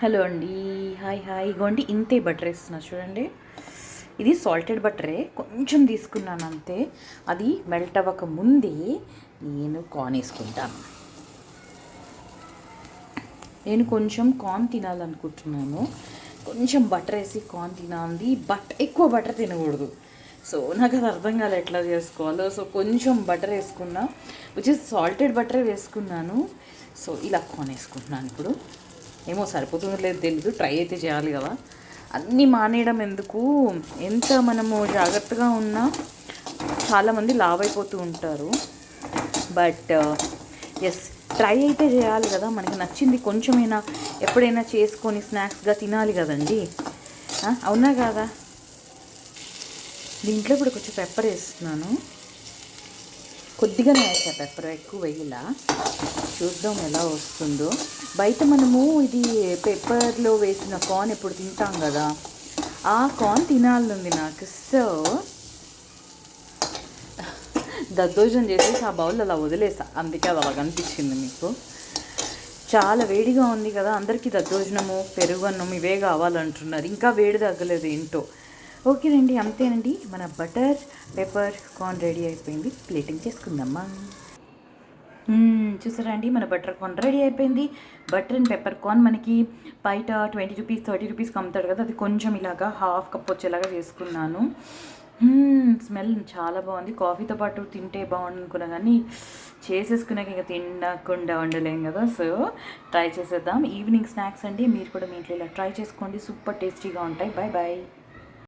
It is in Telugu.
హలో అండి. Hi hi. ఇగోండి ఇంతే బటర్ వేస్తున్నా చూడండి. ఇది సాల్టెడ్ బటరే, కొంచెం తీసుకున్నాను అంతే. అది మెల్ట్ అవ్వక ముందే నేను కార్న్ వేసుకుంటాను. నేను కొంచెం కార్న్ తినాలనుకుంటున్నాను. కొంచెం బటర్ వేసి కార్న్ తినాలి, బట్ ఎక్కువ బటర్ తినకూడదు. సో నాకు అది అర్థం కాలే ఎట్లా చేసుకోవాలో. సో కొంచెం బటర్ వేసుకున్నా, విచ్ ఇస్ సాల్టెడ్ బటరే వేసుకున్నాను. సో ఇలా కార్న్ వేసుకుంటున్నాను ఇప్పుడు. ఏమో సరిపోతుందో లేదు తెలీదు, ట్రై అయితే చేయాలి కదా. అన్నీ మానేయడం ఎందుకు, ఎంత మనము జాగ్రత్తగా ఉన్నా చాలామంది లావ్ అయిపోతూ ఉంటారు. బట్ ఎస్, ట్రై అయితే చేయాలి కదా. మనకి నచ్చింది కొంచెమైనా ఎప్పుడైనా చేసుకొని స్నాక్స్గా తినాలి కదండి. అవునా కాదా? దీంట్లో ఇప్పుడు కొంచెం పెప్పర్ వేస్తున్నాను. కొద్దిగానే వేసా పెప్పర్, ఎక్కువ వేయలా. చూద్దాం ఎలా వస్తుందో. బయట మనము ఇది పెప్పర్లో వేసిన కార్న్ ఎప్పుడు తింటాం కదా, ఆ కార్న్ తినాలనుంది నాకు. సో దద్దోజనం చేసేసి ఆ బౌల్ అలా వదిలేసా, అందుకే అది అలా కనిపించింది మీకు. చాలా వేడిగా ఉంది కదా, అందరికీ దద్దోజనము పెరుగన్నం ఇవే కావాలంటున్నారు. ఇంకా వేడి తగ్గలేదు ఏంటో. ఓకేనండి, అంతేనండి. మన బటర్ పెప్పర్ కార్న్ రెడీ అయిపోయింది. ప్లేటింగ్ చేసుకుందామా. చూసారా అండి, మన బటర్ కార్న్ రెడీ అయిపోయింది. బటర్ అండ్ పెప్పర్ కార్న్ మనకి బయట 20 రూపీస్ 30 రూపీస్కి అమ్ముతాడు కదా, అది కొంచెం ఇలాగా హాఫ్ కప్ వచ్చేలాగా చేసుకున్నాను. స్మెల్ చాలా బాగుంది. కాఫీతో పాటు తింటే బాగుంది అనుకున్నా, కానీ చేసేసుకున్నాక ఇంకా తినకుండా ఉండలేం కదా. సో ట్రై చేసేద్దాం. ఈవినింగ్ స్నాక్స్ అండి, మీరు కూడా మీ ఇంట్లో ఇలా ట్రై చేసుకోండి. సూపర్ టేస్టీగా ఉంటాయి. Bye bye.